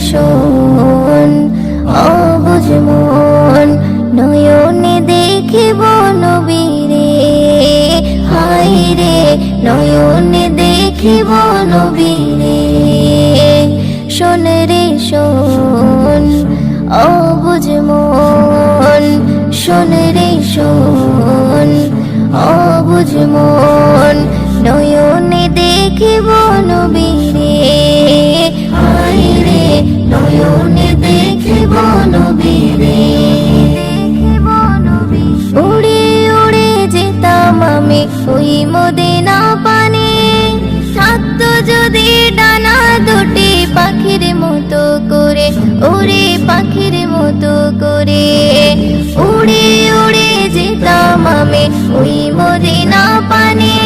শোন অবুঝ মন, নয়নে দেখিব নবীরে, হায় রে নয়নে দেখিব নবীরে। শোন রে শোন অবুঝ মন, শোন রে শোন অবুঝ মন, নয়নে দেখিব নবীরে, হায় রে নয়নে দেখিব নবীরে। উড়ে উড়ে যেতাম আমি ওই মদিনা পানে, থাকতো যদি ডানা দুটি পাখির মতো করে, ওরে পাখির মতো করে। উড়ে উড়ে যেতাম আমি ওই মদিনা পানে।